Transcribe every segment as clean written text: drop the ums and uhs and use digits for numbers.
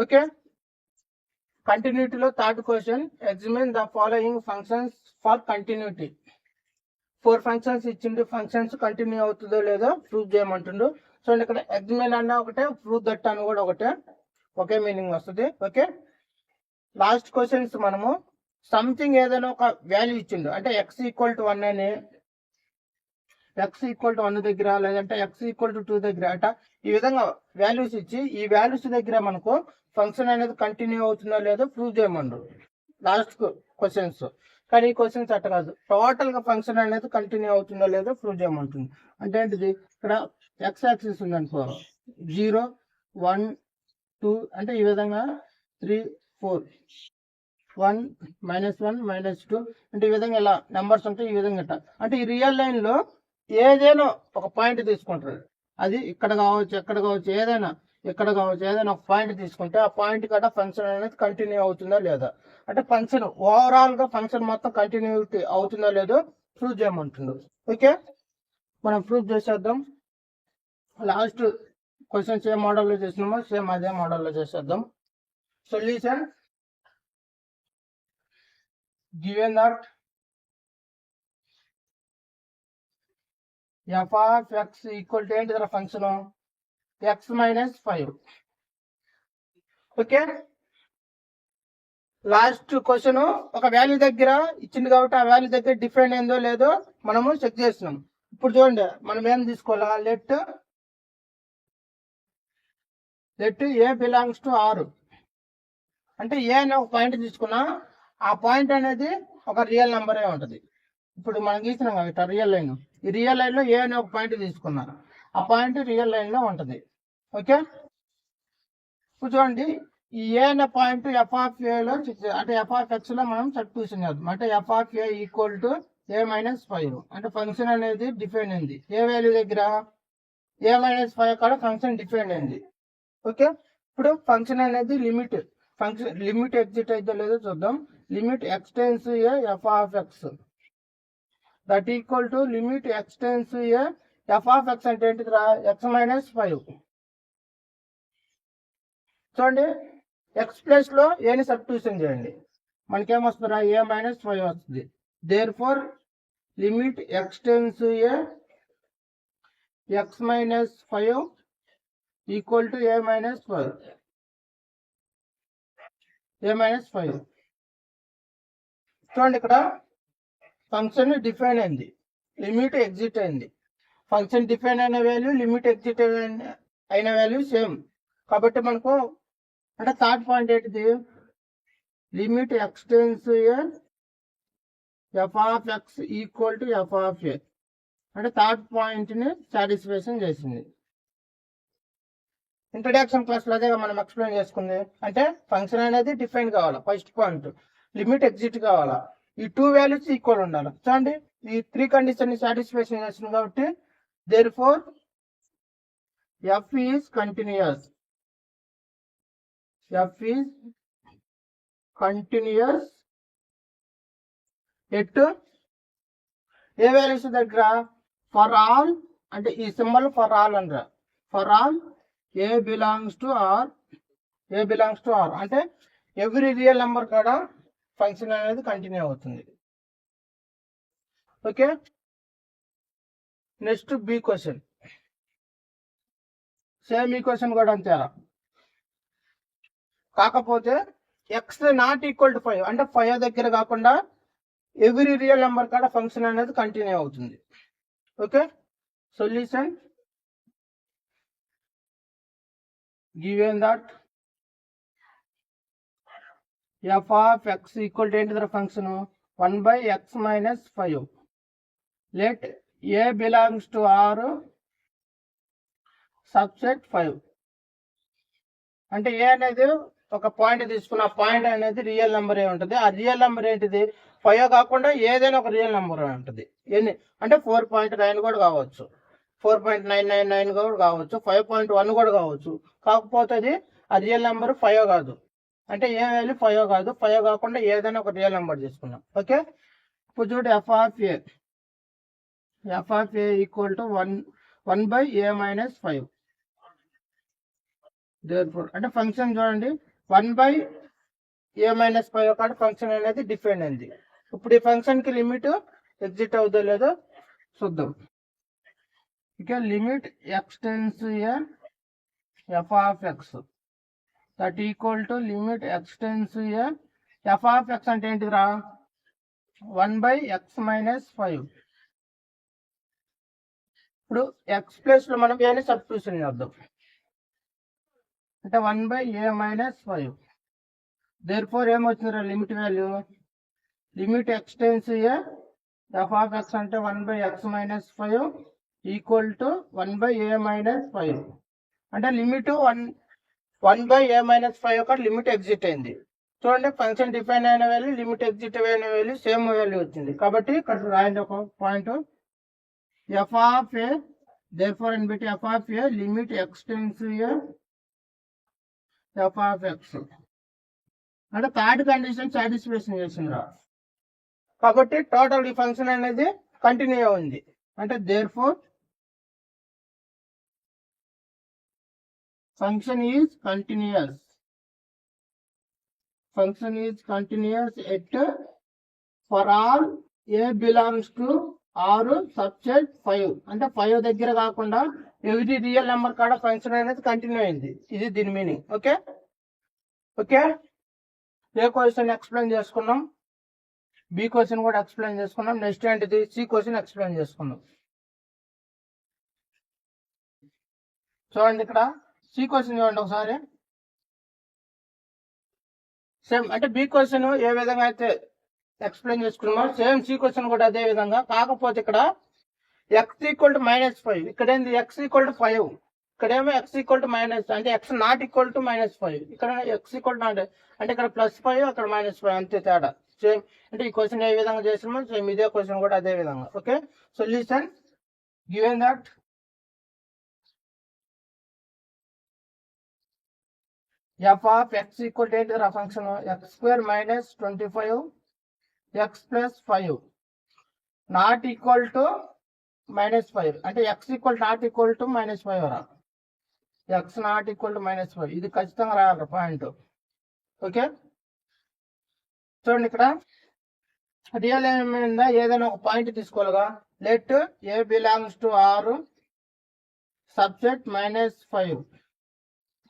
Okay, కంటిన్యూటీలో third question, examine the following functions for continuity. 4 functions ఇచ్చిండు, functions continue అవుతుందో లేదో ప్రూవ్ చేయమంటుండు. సో ఇక్కడ ఎగ్జామిన్ అన్న ఒకటే, ప్రూవ్ దట్ అని కూడా ఒకటే, ఒకే మీనింగ్ వస్తుంది. ఓకే, లాస్ట్ క్వశ్చన్స్ మనము సంథింగ్ ఏదైనా ఒక వాల్యూ ఇచ్చిండు, అంటే x=1 అని, x=1 దగ్గర లేదంటే x=2 దగ్గర అట ఈ విధంగా వాల్యూస్ ఇచ్చి ఈ వాల్యూస్ దగ్గర మనకు ఫంక్షన్ అనేది కంటిన్యూ అవుతుందో లేదో ప్రూవ్ చేయమంటారు లాస్ట్ క్వశ్చన్స్. కానీ ఈ క్వశ్చన్స్ అట్ట కాదు, టోటల్ గా ఫంక్షన్ అనేది కంటిన్యూ అవుతుందో లేదో ప్రూవ్ చేయమంటుంది. అంటే ఏంటిది, ఇక్కడ ఎక్స్ యాక్సిస్ ఉంది అనుకో, 0 1 2 అంటే ఈ విధంగా 3 4 1 -1 -2 అంటే ఈ విధంగా ఇలా నెంబర్స్ ఉంటాయి. ఈ విధంగా అంటే ఈ రియల్ లైన్ లో ఏదైనా ఒక పాయింట్ తీసుకుంటారు, అది ఇక్కడ కావచ్చు, ఎక్కడ కావచ్చు, ఏదైనా ఎక్కడ కావచ్చు, ఏదైనా ఒక పాయింట్ తీసుకుంటే ఆ పాయింట్ కట్ట ఫంక్షన్ అనేది కంటిన్యూ అవుతుందా లేదా, అంటే ఫంక్షన్ ఓవరాల్ గా ఫంక్షన్ మొత్తం కంటిన్యూటీ అవుతుందో లేదో ప్రూవ్ చేయమంటుండ్రు. ఓకే, మనం ప్రూవ్ చేసేద్దాం. లాస్ట్ క్వశ్చన్స్ ఏ మోడల్లో చేసినామో సేమ్ అదే మోడల్లో చేసేద్దాం. Solution, given that f of x equal to ఏంటి function x - 5. Okay, last question ఒక వాల్యూ దగ్గర ఇచ్చింది కాబట్టి ఆ వాల్యూ దగ్గర డిఫైన్ అయిందో లేదో మనము చెక్ చేస్తున్నాం. ఇప్పుడు చూడండి, మనం ఏం తీసుకోవాలా, let A belongs to R. అంటే ఏ అనే ఒక పాయింట్ తీసుకున్నా ఆ పాయింట్ అనేది ఒక రియల్ నెంబరే ఉంటుంది. ఇప్పుడు మనం గీసినాం కదా రియల్ లైన్, ఈ రియల్ లైన్ లో ఏ అనే ఒక పాయింట్ తీసుకున్నా ఆ పాయింట్ రియల్ లైన్ లో ఉంటుంది. ఓకే, ఇప్పుడు చూడండి, ఈ ఏ అనే పాయింట్ ఎఫ్ ఆఫ్ ఏలో అంటే ఎఫ్ ఆఫ్ ఎక్స్ లో మనం సబ్స్టిట్యూషన్ చేద్దాం. అంటే F of A equal to A -5 అంటే ఫంక్షన్ అనేది డిఫైన్ అయింది ఏ వాల్యూ దగ్గర, ఏ -5 కాడ ఫంక్షన్ డిఫైన్ అయింది. ఓకే, ఇప్పుడు ఫంక్షన్ అనేది లిమిట్ ఎగ్జిట్ అయితే లేదో చూద్దాం. Limit x tends A F of x that equal to limit x tends A F of x అంటే ఏంటిదిరా, x -5. చూడండి, ఎక్స్ ప్లేస్ లో ఏని సబ్స్టిట్యూషన్ చేయండి, మనకేమొస్తుందిరా, ఏ -5 వస్తుంది. Therefore limit x tends A x -5 equal to A -5. చూడండి, ఇక్కడ function define అయింది, లిమిట్ ఎగ్జిట్ అయింది. ఫంక్షన్ డిఫైన్ అయిన వాల్యూ, లిమిట్ ఎగ్జిట్ అయిన వాల్యూ సేమ్. కాబట్టి మనకు అంటే థర్డ్ పాయింట్ ఏంటిది, limit x tends A F of X equal to F of A అంటే థర్డ్ పాయింట్ ని సాటిస్ఫాక్షన్ చేసింది. ఇంట్రడక్షన్ క్లాస్ లో అదే మనం ఎక్స్ప్లెయిన్ చేసుకుంది. అంటే ఫంక్షన్ అనేది డిఫైన్ కావాలా, ఫస్ట్ పాయింట్ లిమిట్ ఎగ్జిట్ కావాలా, ఈ 2 వాల్యూస్ ఈక్వల్ ఉండాలి. చూడండి, ఈ 3 కండిషన్ ని సాటిస్ఫాక్షన్ చేస్తుంది కాబట్టి therefore f is continuous. At a values దగ్గర, ఫర్ ఆల్ అంటే ఈ సింబల్ ఫర్ ఆల్ అనరా, for all a belongs to R అంటే ఎవ్రీ రియల్ నెంబర్ కాడ ఫంక్షన్ అనేది కంటిన్యూ అవుతుంది. Okay, next B question, same ఈ క్వశ్చన్ కూడా అంతే, కాకపోతే ఎక్స్ నాట్ ఈక్వల్ టు 5 అంటే 5 దగ్గర కాకుండా ఎవ్రీ రియల్ నెంబర్ కాడ ఫంక్షన్ అనేది కంటిన్యూ అవుతుంది. Okay, solution, given that f of x equal to ఏంటి function 1/x - 5 let a belongs to R subset 5. అంటే ఏ అనేది ఒక పాయింట్ తీసుకున్న పాయింట్ అనేది రియల్ నెంబర్ ఏ ఉంటుంది. ఆ రియల్ నెంబర్ ఏంటిది, 5 కాకుండా ఏదైనా ఒక రియల్ నెంబర్ ఉంటుంది. ఎన్ని అంటే 4.9 కూడా కావచ్చు, 4.999 కూడా కావచ్చు, 5.1 కూడా కావచ్చు. కాకపోతే అది ఆ రియల్ నెంబర్ 5 కాదు, అంటే ఏ వాల్యూ 5 కాదు. 5 కాకుండా ఏదైనా ఒక రియల్ నెంబర్ తీసుకున్నాం. ఓకే, ఇప్పుడు చూడు F of A equal to 1/a - 5. Therefore అంటే ఫంక్షన్ చూడండి, 1/a-5 కాడ ఫంక్షన్ అనేది డిఫైన్ అయింది. ఇప్పుడు ఈ ఫంక్షన్ కి లిమిట్ ఎగ్జిట్ అవుతుందో లేదో చూద్దాం. ఇక limit x f of x that equal to limit x f of x అంటే ఏంటిరా 1/x-5. ఇప్పుడు x ప్లేస్ లో మనం ఏని సబ్స్టిట్యూషన్ చేద్దాం అంటే 1/a-5. దేర్ఫోర్ ఏమొచ్చిందిరా limit value limit x f of x అంటే 1/x-5 ఈక్వల్ టు 1/a-5. అంటే లిమిట్ 1/a-5 యొక్క లిమిట్ ఎగ్జిట్ అయింది. చూడండి ఫంక్షన్ డిఫైన్ అయిన వాల్యూ లిమిట్ ఎగ్జిట్ అయిన వాల్యూ సేమ్ వాల్యూ వచ్చింది. కాబట్టి ఇక్కడ రాయండి ఒక point f of a therefore in between f of a limit x tends to a f of x అంటే థర్డ్ కండిషన్ సాటిస్ఫాక్షన్ చేసిందిరా. కాబట్టి టోటల్ ఈ ఫంక్షన్ అనేది కంటిన్యూ ఉంది. అంటే therefore function is continuous at for all a belongs to R subset 5 అంటే 5 దగ్గర కాకుండా every real number కాడ ఫంక్షన్ అనేది కంటిన్యూ అయింది. ఇది దీని మీనింగ్. ఓకే ఏ క్వశ్చన్ ఎక్స్ప్లెయిన్ చేసుకున్నాం, బి క్వశ్చన్ కూడా ఎక్స్ప్లెయిన్ చేసుకున్నాం. నెక్స్ట్ ఏంటిది సి క్వశ్చన్ ఎక్స్ప్లెయిన్ చేసుకున్నాం. చూడండి ఇక్కడ సి క్వశ్చన్ చూడండి ఒకసారి. సేమ్ అంటే బి క్వశ్చన్ ఏ విధంగా అయితే ఎక్స్ప్లెయిన్ చేసుకున్నాం సేమ్ సి క్వశ్చన్ కూడా అదే విధంగా. కాకపోతే ఇక్కడ x ఈక్వల్ టు -5 ఇక్కడ ఏంది x ఈక్వల్ టు 5 ఇక్కడేమో x ఈక్వల్ టు మైనస్ అంటే x నాట్ ఈక్వల్ టు -5 ఇక్కడ x ఈక్వల్ టు నాట్ అంటే ఇక్కడ +5 అక్కడ -5 అంతే తేడా. సేమ్ అంటే ఈ క్వశ్చన్ ఏ విధంగా చేసినామో సేమ్ ఇదే క్వశ్చన్ కూడా అదే విధంగా. Okay solution given that f of x equal to ఏంటి function x² - 25 x + 5 not equal to -5 అంటే x నాట్ ఈక్వల్ టు -5 రా x నాట్ ఈక్వల్ టు -5 ఇది ఖచ్చితంగా రాయాలి పాయింట్. ఓకే చూడండి ఇక్కడ రియల్ ఏమైందా ఏదైనా ఒక పాయింట్ తీసుకోవాలిగా. Let A belongs to R subject -5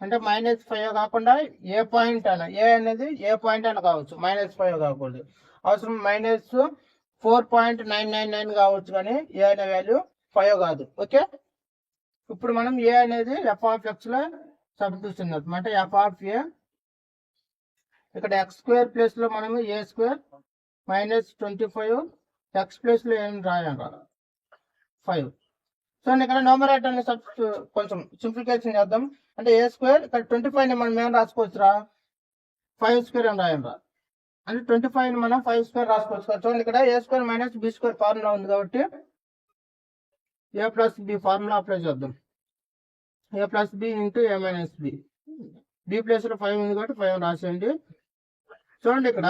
అంటే -5 కాకుండా ఏ పాయింట్ అయినా ఏ అనేది ఏ పాయింట్ అయినా కావచ్చు -5 కాకూడదు. అవసరం -4.999 కావచ్చు కానీ ఏ అనే వాల్యూ 5 కాదు. ఓకే ఇప్పుడు మనం ఏ అనేది f of x లో సబ్స్టిట్యూషన్ చేద్దాం. అంటే f of a ఇక్కడ x² ప్లేస్ లో మనము a² -25 x ప్లేస్ లో ఏం రాయాలి 5. సో ఇక్కడ న్యూమరేటర్ ని కొంచెం సింప్లిఫికేషన్ చేద్దాం. అంటే a² ఇక్కడ 25 ని మనం ఏం రాసుకోవచ్చురా 5² అని రాయండి. అంటే 25 ని మనం 5² రాసుకోవచ్చు. చూడండి ఇక్కడ a² - b² ఫార్ములా ఉంది కాబట్టి a + b ఫార్ములా అప్లై చేద్దాం. a + b × a - b b place లో 5 ఉంది కాబట్టి 5 రాసేయండి. చూడండి ఇక్కడ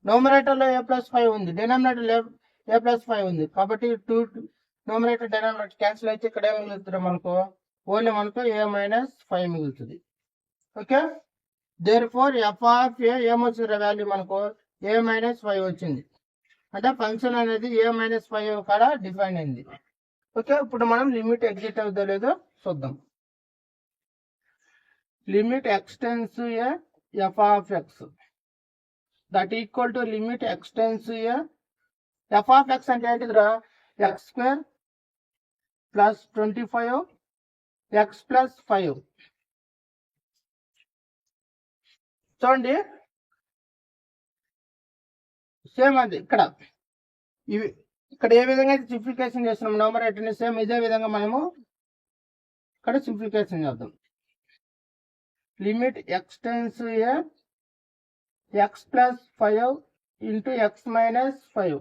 న్యూమరేటర్ లో a + 5 ఉంది, డినామినేటర్ a + 5 ఉంది కాబట్టి 2 న్యూమరేటర్ డినామినేటర్ క్యాన్సిల్ అయితే ఇక్కడ ఏం మిగులుతుంది మనకు ఓన్లీ మనకు a - 5 మిగులుతుంది. Okay therefore f of a ఏమొచ్చింది వాల్యూ మనకు a - 5 వచ్చింది. అంటే ఫంక్షన్ అనేది a - 5 కాడ డిఫైన్ అయింది. ఓకే ఇప్పుడు మనం లిమిట్ ఎగ్జిట్ అవుతుందో లేదో చూద్దాం. Limit x tends to a f of x that equal to limit x tends to a f of x అంటే ఏంటిదిరా x² + 25 x + 5. చూడండి సేమ్ అది ఇక్కడ ఇక్కడ ఏ విధంగా అయితే సింప్లిఫికేషన్ చేస్తున్నాం న్యూమరేటర్ ని సేమ్ ఇదే విధంగా మనము ఇక్కడ సింప్లిఫికేషన్ చేద్దాం. Limit x tends to a x + 5 × x - 5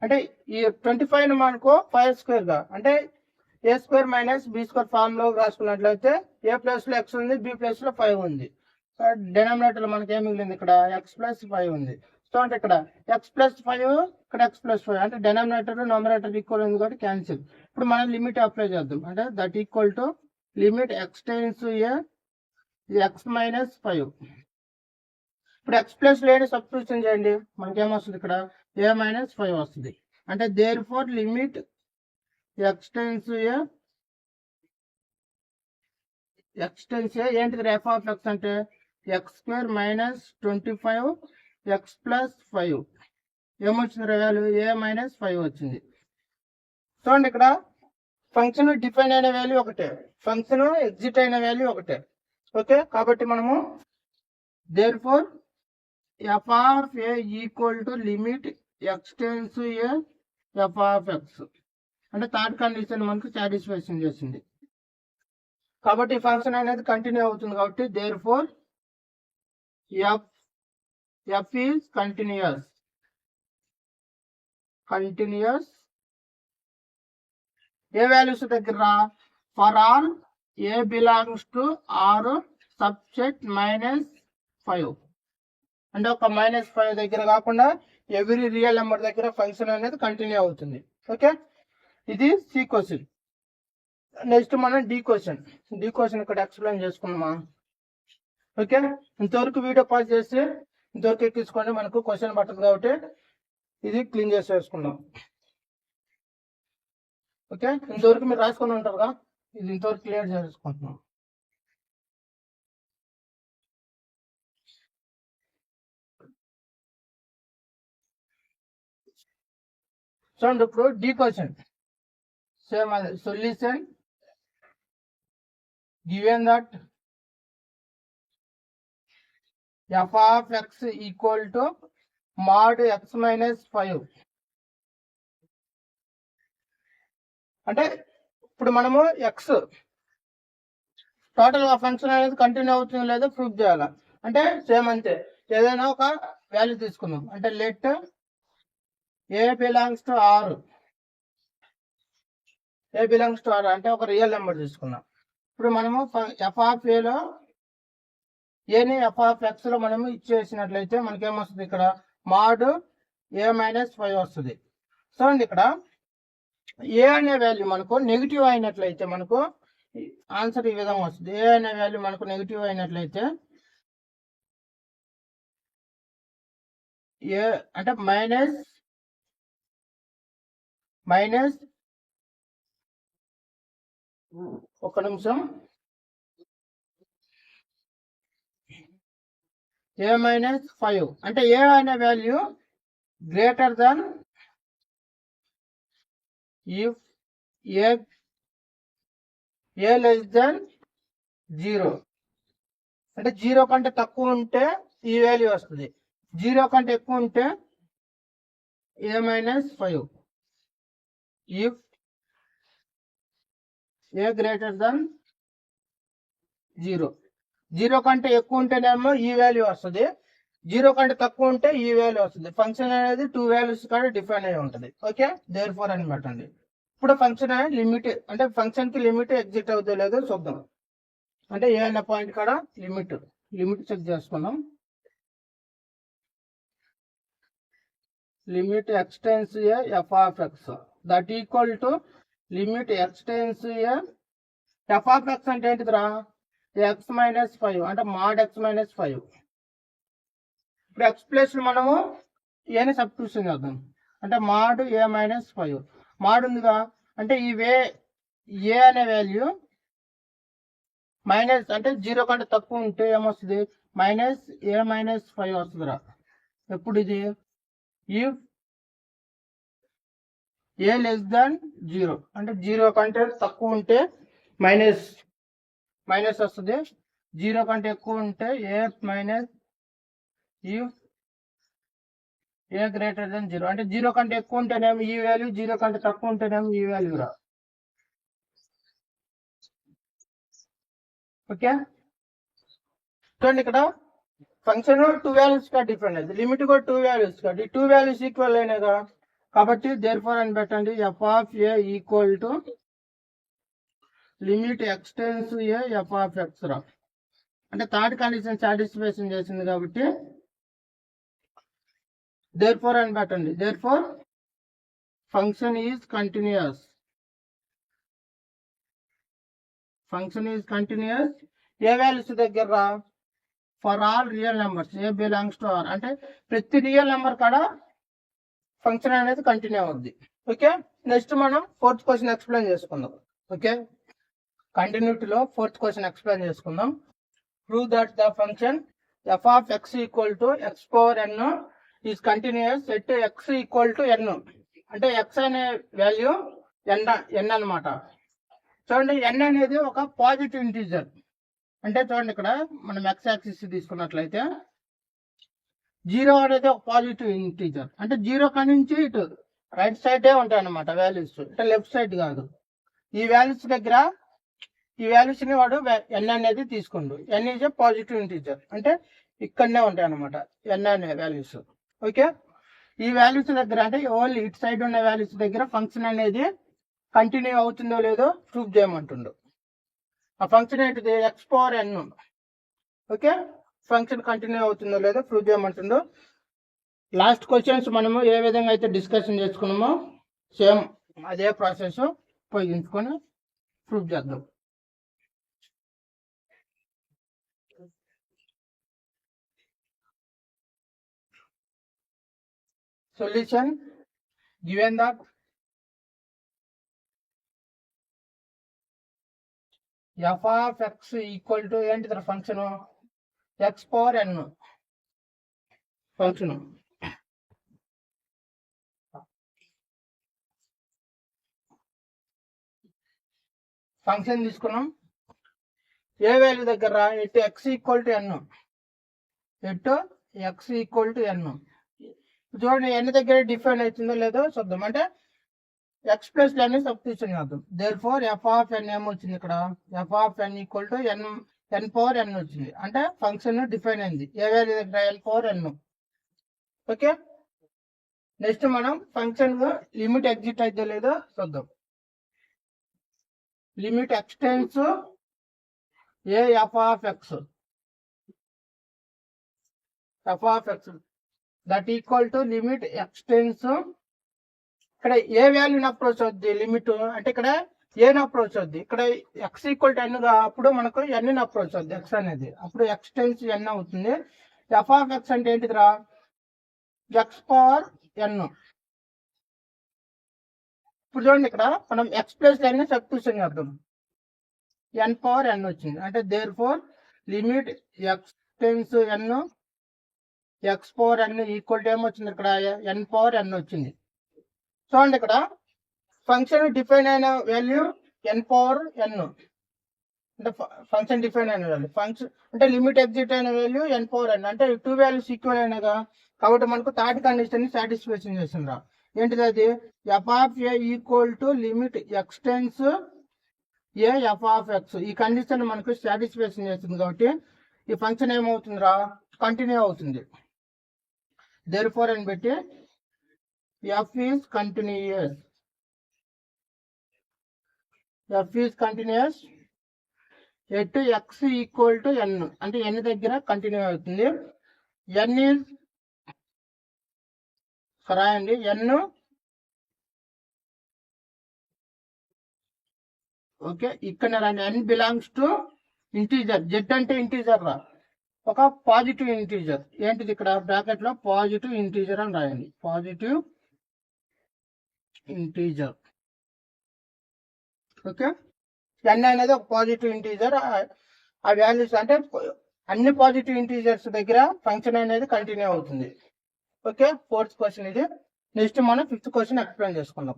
అంటే ఈ 25 ని మనకు 5² గా అంటే a² - b² ఫార్మ్ లో రాసుకున్నట్లయితే a ప్లేస్ లో x ఉంది, b ప్లేస్ లో 5 ఉంది. డినామినేటర్ మనకి ఏం మిగిలింది ఇక్కడ x + 5 ఉంది. సో అంటే ఇక్కడ x + 5 ఇక్కడ x + 5 అంటే డినామినేటర్ న్యూమరేటర్ ఈక్వల్ ఉంది కాబట్టి క్యాన్సిల్. ఇప్పుడు మనం లిమిట్ అప్లై చేద్దాం. అంటే that equal to limit x tends to a X minus 5. ఇప్పుడు ఎక్స్ ప్లస్ లేని సబ్స్టిట్యూషన్ చేయండి, మనకేమొస్తుంది ఇక్కడ ఏ మైనస్ 5 వస్తుంది. అంటే దేర్ ఫోర్ లిమిట్ ఎక్స్టెన్స్ ఏంటిది ఎఫ్ ఆఫ్ ఎక్స్ అంటే x square minus 25 x plus 5 ఏమొచ్చింది వాల్యూ ఏ మైనస్ 5 వచ్చింది. చూడండి ఇక్కడ ఫంక్షన్ డిఫైన్ అయిన వాల్యూ ఒకటే, ఫంక్షన్ ఎగ్జిట్ అయిన వాల్యూ ఒకటే. ఓకే, కాబట్టి మనము therefore f of A equal to limit x tends A F of x అంటే థర్డ్ కండిషన్ మనకు సాటిస్ఫాక్షన్ చేసింది. కాబట్టి ఫంక్షన్ అనేది కంటిన్యూ అవుతుంది. కాబట్టి therefore f is continuous A values దగ్గర for all a belongs to R subset -5 అంటే ఒక -5 దగ్గర కాకుండా ఎవ్రీ రియల్ నెంబర్ దగ్గర ఫంక్షన్ అనేది కంటిన్యూ అవుతుంది. ఓకే, ఇది సి క్వశ్చన్. నెక్స్ట్ మనం డి క్వశ్చన్ ఇక్కడ ఎక్స్ప్లెయిన్ చేసుకున్నామా. ఓకే, ఇంతవరకు వీడియో పాస్ చేసి ఇంతవరకు ఎక్కించుకొని మనకు క్వశ్చన్ పట్టదు కాబట్టి ఇది క్లీన్ చేసి వేసుకుందాం. ఓకే, ఇంతవరకు మీరు రాసుకొని ఉంటారుగా, ఇది ఇంతవరకు క్లియర్ చేసుకుంటున్నాం. చూడండి ఇప్పుడు డి క్వశ్చన్ సేమ్ అదే solution given that F of X equal to mod x minus 5 అంటే ఇప్పుడు మనము ఎక్స్ టోటల్ ఫంక్షన్ అనేది కంటిన్యూ అవుతుందో లేదో ప్రూఫ్ చేయాలి. అంటే సేమ్ అంతే, ఏదైనా ఒక వాల్యూ తీసుకుందాం. అంటే let A belongs to R అంటే ఒక రియల్ నెంబర్ తీసుకున్నాం. ఇప్పుడు మనము ఎఫ్ ఆఫ్ ఏలో ఏని ఎఫ్ ఆఫ్ ఎక్స్ లో మనము ఇచ్చేసినట్లయితే మనకేమొస్తుంది ఇక్కడ mod ఏ మైనస్ 5 వస్తుంది. చూడండి ఇక్కడ ఏ అనే వాల్యూ మనకు నెగిటివ్ అయినట్లయితే మనకు ఆన్సర్ ఈ విధంగా వస్తుంది. ఏ అనే వాల్యూ మనకు నెగిటివ్ అయినట్లయితే ఏ అంటే మైనస్ ఒక నిమిషం ఏ మైనస్ 5 అంటే ఏ అనే value greater than if A less than 0 అంటే 0 కంటే తక్కువ ఉంటే ఈ వాల్యూ వస్తుంది, 0 కంటే ఎక్కువ ఉంటే A minus 5. If A greater than 0 కంటే ఎక్కువ ఉంటేనేమో ఈ వాల్యూ వస్తుంది, 0 కంటే తక్కువ ఉంటే ఈ వాల్యూ వస్తుంది. ఫంక్షన్ అనేది 2 వాల్యూస్ కాడ డిఫైన్ అయి ఉంటుంది. ఓకే, దేర్ ఫోర్ అని పెట్టండి. ఇప్పుడు ఫంక్షన్ అనేది లిమిట్ అంటే ఫంక్షన్ కి లిమిట్ ఎగ్జిట్ అవుతుందో లేదో చూద్దాం. అంటే ఏ అనే పాయింట్ కాడ లిమిట్ చెక్ చేసుకున్నాం. Limit x tends A F of x that equal to limit x tends A F of x అంటే ఏంటిదిరా ఎక్స్ మైనస్ 5 అంటే mod x మైనస్ 5. ఇప్పుడు ఎక్స్ ప్లస్ మనము ఏని సబ్స్టిట్యూషన్ చేద్దాం. అంటే mod ఏ మైనస్ 5 mod ఉందిగా, అంటే ఈ ఏ అనే వాల్యూ మైనస్ అంటే 0 కంటే తక్కువ ఉంటే ఏమొస్తుంది మైనస్ ఏ మైనస్ 5 వస్తుందిరా. ఎప్పుడు ఇది ఇఫ్ ఏ లెస్ దాన్ 0 అంటే 0 కంటే తక్కువ ఉంటే మైనస్ వస్తుంది, 0 కంటే ఎక్కువ ఉంటే A minus. If A greater than 0 అంటే 0 కంటే ఎక్కువ ఉంటేనేమో ఈ వాల్యూ, 0 కంటే తక్కువ ఉంటేనేమో ఈ వాల్యూ రా. ఓకే, చూడండి ఇక్కడ ఫంక్షన్ 2 వాల్యూస్ గా డిఫరెంట్ అయితే లిమిట్ కూడా 2 వాల్యూస్ గా, ఈ 2 వాల్యూస్ ఈక్వల్ అయినాయిగా. కాబట్టి దేర్ ఫోర్ అని పెట్టండి F of A equal to limit x tends A F of X రా. అంటే థర్డ్ కండిషన్ సాటిస్ఫాక్షన్ చేసింది కాబట్టి దేర్ ఫోర్ అని పెట్టండి. Therefore function is continuous A values దగ్గర for all real numbers A belongs to R, అంటే ప్రతి real number కాడ ఫంక్షన్ అనేది కంటిన్యూ అవుద్ది. ఓకే, నెక్స్ట్ మనం ఫోర్త్ క్వశ్చన్ ఎక్స్ప్లెయిన్ చేసుకుందాం. ఓకే, కంటిన్యూటీలో ఫోర్త్ క్వశ్చన్ ఎక్స్ప్లెయిన్ చేసుకుందాం. Prove that the function f of x equal to x power n is continuous at x equal to n, అంటే x అనే value n అనమాట. చూడండి, n అనేది ఒక పాజిటివ్ ఇంటీజర్. అంటే చూడండి, ఇక్కడ మనం x యాక్సిస్ తీసుకున్నట్లయితే 0 అనేది ఒక పాజిటివ్ ఇంటీజర్, అంటే 0 కాడి నుంచి ఇటు రైట్ సైడే ఉంటాయి అన్నమాట వాల్యూస్, అంటే లెఫ్ట్ సైడ్ కాదు. ఈ వాల్యూస్ దగ్గర ఈ వాల్యూస్ ని వాడు n అనేది తీసుకుండు. n is a positive integer, అంటే ఇక్కడనే ఉంటాయి అనమాట n అనే వాల్యూస్. ఓకే, ఈ వాల్యూస్ దగ్గర అంటే ఓన్లీ ఇటు సైడ్ ఉన్న వాల్యూస్ దగ్గర ఫంక్షన్ అనేది కంటిన్యూ అవుతుందో లేదో ప్రూఫ్ చేయమంటుండు. ఆ ఫంక్షన్ ఏంటిది? X power n. Okay, function continue అవుతుందో లేదో ప్రూఫ్ చేయమంటుండు. లాస్ట్ క్వశ్చన్స్ మనము ఏ విధంగా అయితే డిస్కషన్ చేసుకున్నామో సేమ్ అదే ప్రాసెస్ ఉపయోగించుకొని ప్రూఫ్ చేద్దాం. Solution given that f of x equal to ఏంటి function x power n function. Function తీసుకున్నాం ఏ వాల్యూ దగ్గర at x equal to n, at x equal to n. చూడండి, n దగ్గర డిఫైన్ అవుతుందో లేదో చూద్దాం. అంటే x ప్లస్ n సబ్స్టిట్యూషన్ చేద్దాం. Therefore f of n ఏమొచ్చింది ఇక్కడ? f of n equal to n power n వచ్చింది. అంటే ఫంక్షన్ డిఫైన్ అయింది ఏ వాల్యూ దగ్గర? n power n. Okay, next మనం ఫంక్షన్ లిమిట్ ఎగ్జిట్ అయితే లేదో చూద్దాం. Limit x tends A f of x that equal to limit x tends. ఇక్కడ ఏ వాల్యూని అప్రోచ్ అవుద్ది లిమిట్, అంటే ఇక్కడ ఏని అప్రోచ్ అవుద్ది. ఇక్కడ x ఈక్వల్ టు n గా అప్పుడు మనకు n ని అప్రోచ్ అవుద్ది x అనేది, అప్పుడు ఎక్స్టెన్స్ n అవుతుంది. f ఆఫ్ x అంటే ఏంటిదిరా? x power n. ఇప్పుడు చూడండి, ఇక్కడ మనం x ప్లస్ n ని సబ్స్టిట్యూషన్ చేద్దాం. n పవర్ n వచ్చింది. అంటే therefore limit x tends n x power n equal to ఏమొచ్చింది? ఇక్కడ n పవర్ n వచ్చింది. చూడండి, ఇక్కడ ఫంక్షన్ డిఫైన్ అయిన వాల్యూ n పవర్ n, అంటే ఫంక్షన్ డిఫైన్ అయిన వాల్యూ. ఫంక్షన్ అంటే లిమిట్ ఎగ్జిట్ అయిన వాల్యూ n పవర్ n, అంటే టూ వాల్యూస్ ఈక్వల్ అయినాగా. కాబట్టి మనకు థర్డ్ కండిషన్ ని సాటిస్ఫాక్షన్ చేసిండ్రా. ఏంటిది అది? f of a equal to limit x tends A f of x. ఈ కండిషన్ మనకు సాటిస్ఫాక్షన్ చేస్తుంది కాబట్టి ఈ ఫంక్షన్ ఏమవుతుందిరా? కంటిన్యూ అవుతుంది. therefore అని పెట్టి f is continuous. f is continuous at x equal to n, అంటే n దగ్గర కంటిన్యూ అవుతుంది. n is రాయండి, n. ఓకే, ఇక్కడ రాయండి n belongs to integer. z అంటే ఇంటీజర్ రా, ఒక పాజిటివ్ ఇంటీజర్. ఏంటిది? ఇక్కడ బ్రాకెట్ లో పాజిటివ్ ఇంటీజర్ అని రాయండి. Positive integer. ఓకే, n అనేది ఒక పాజిటివ్ ఇంటీజర్. ఆ వాల్యూస్ అంటే అన్ని పాజిటివ్ ఇంటీజర్స్ దగ్గర ఫంక్షన్ అనేది కంటిన్యూ అవుతుంది. ఓకే, ఫోర్త్ క్వశ్చన్ ఇది. నెక్స్ట్ మనం ఫిఫ్త్ క్వశ్చన్ ఎక్స్ప్లెయిన్ చేసుకుందాం.